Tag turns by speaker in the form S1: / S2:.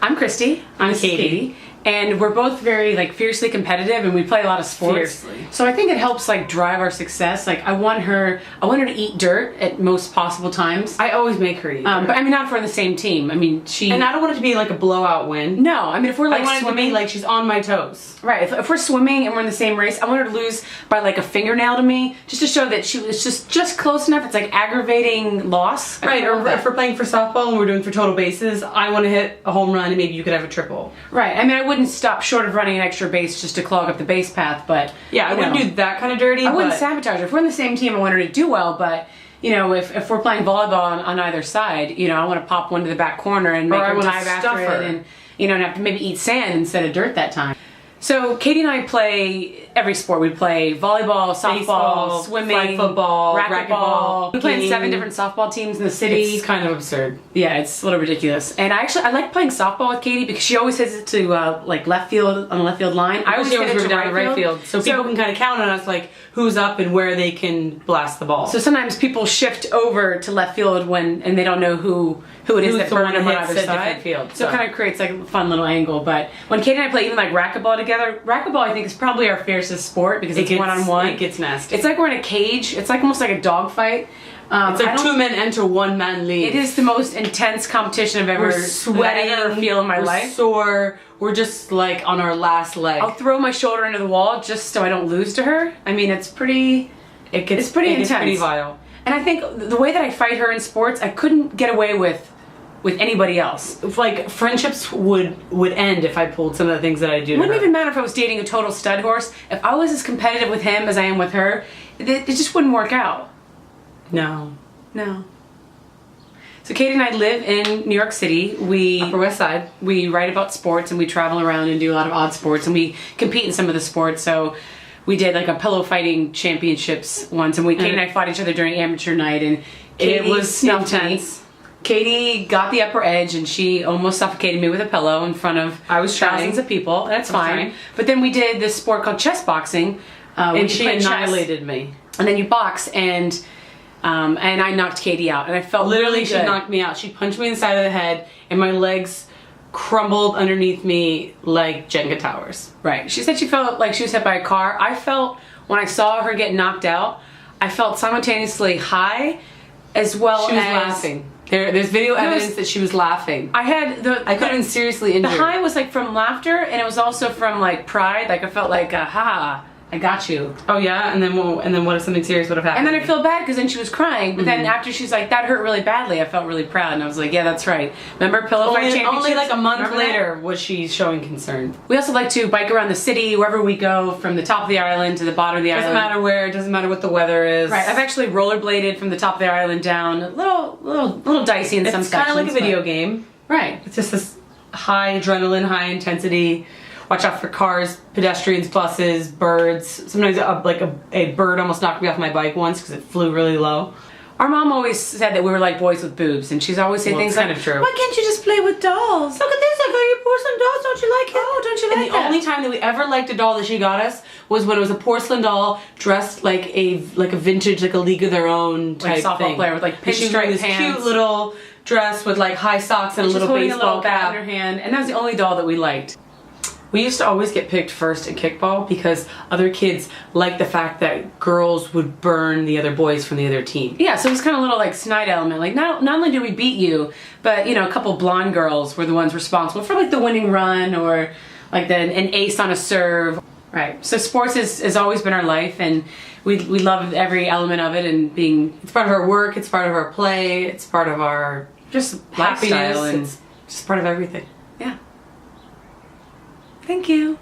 S1: I'm Kristy.
S2: I'm Katie.
S1: And we're both very fiercely competitive, and we play a lot of sports.
S2: Fiercely.
S1: So I think it helps drive our success. I want her to eat dirt at most possible times.
S2: I always make her eat dirt.
S1: But I mean, not if we're on the same team. I mean,
S2: and I don't want it to be like a blowout win.
S1: No, I mean, if we're
S2: I want
S1: swimming,
S2: it to be like she's on my toes.
S1: Right. If we're swimming and we're in the same race, I want her to lose by a fingernail to me, just to show that she was just close enough. It's aggravating loss.
S2: Right. Or if we're playing for softball and we're doing for total bases, I want to hit a home run and maybe you could have a triple.
S1: Right. I mean, I wouldn't stop short of running an extra base just to clog up the base path, but
S2: yeah, I wouldn't do that kind of dirty.
S1: I wouldn't sabotage her. If we're on the same team, I want her to do well, but if we're playing volleyball on either side, I want to pop one to the back corner and make her dive after it, and and have to maybe eat sand instead of dirt that time. So Katie and I play every sport. We play volleyball, softball,
S2: baseball,
S1: swimming,
S2: flag football,
S1: racquetball. We play in 7 different softball teams in the city.
S2: It's kind of absurd.
S1: Yeah, it's a little ridiculous. And I like playing softball with Katie because she always hits it to left field, on the left field line. I always hit it to
S2: down the right field. So people can kind of count on us who's up and where they can blast the ball.
S1: So sometimes people shift over to left field and they don't know who it is that burned them on either side.
S2: Field,
S1: so it kind of creates a fun little angle. But when Katie and I play even racquetball together, racquetball I think is probably our fiercest sport because it's one-on-one.
S2: It gets nasty.
S1: It's like we're in a cage. It's almost like a dog fight.
S2: It's like 2 men enter, 1 man leaves.
S1: It is the most intense competition I've ever sweating or feel in my life.
S2: We're sore. We're just on our last leg.
S1: I'll throw my shoulder into the wall just so I don't lose to her. I mean, it's pretty intense.
S2: It's pretty vile.
S1: And I think the way that I fight her in sports, I couldn't get away with anybody else.
S2: Friendships would end if I pulled some of the things that I do.
S1: It wouldn't even matter if I was dating a total stud horse. If I was as competitive with him as I am with her, it just wouldn't work out.
S2: No.
S1: So Katie and I live in New York City.
S2: Upper West Side.
S1: We write about sports and we travel around and do a lot of odd sports and we compete in some of the sports. So we did a pillow fighting championships once, and Katie and I fought each other during amateur night, and
S2: it was intense.
S1: Katie got the upper edge and she almost suffocated me with a pillow in front of thousands of people. That's fine. But then we did this sport called chess boxing.
S2: And she annihilated me.
S1: And then you box, and I knocked Katie out, and I felt
S2: literally
S1: really
S2: she knocked me out. She punched me in the side of the head, and my legs crumbled underneath me like Jenga towers.
S1: Right. She said she felt like she was hit by a car. I felt, when I saw her get knocked out, I felt simultaneously high as well as...
S2: She was laughing. There's video evidence that she was laughing.
S1: I
S2: could have been seriously injured.
S1: The high was from laughter, and it was also from pride. I felt ha, I got you.
S2: Oh yeah, and then what if something serious would have happened?
S1: And then I feel bad because then she was crying, but then after she's like, that hurt really badly, I felt really proud, and I was like, yeah, that's right. Remember pillow fight championships?
S2: Only a month later was she showing concern.
S1: We also like to bike around the city, wherever we go, from the top of the island to the bottom of the island.
S2: Doesn't matter where, doesn't matter what the weather is.
S1: Right, I've actually rollerbladed from the top of the island down, a little dicey in some sections.
S2: It's kind of like a video game.
S1: Right.
S2: It's just this high adrenaline, high intensity. Watch out for cars, pedestrians, buses, birds. Sometimes a bird almost knocked me off my bike once because it flew really low.
S1: Our mom always said that we were like boys with boobs, and she's always saying things
S2: kind of true.
S1: Why can't you just play with dolls? Look at this, I got your porcelain dolls, don't you like it? Oh, don't you like
S2: it? And the only time that we ever liked a doll that she got us was when it was a porcelain doll dressed like a vintage, a League of Their Own type
S1: softball
S2: thing.
S1: player with pinstripe pants.
S2: Cute little dress with high socks and a little baseball cap
S1: in her hand, and that was the only doll that we liked.
S2: We used to always get picked first in kickball because other kids liked the fact that girls would burn the other boys from the other team.
S1: Yeah, so it was kind of a little snide element. Not only did we beat you, but a couple blonde girls were the ones responsible for the winning run or an ace on a serve. Right. So sports has always been our life, and we love every element of it, and it's part of our work, it's part of our play, it's part of our just happiness, and it's just part of everything. Yeah. Thank you.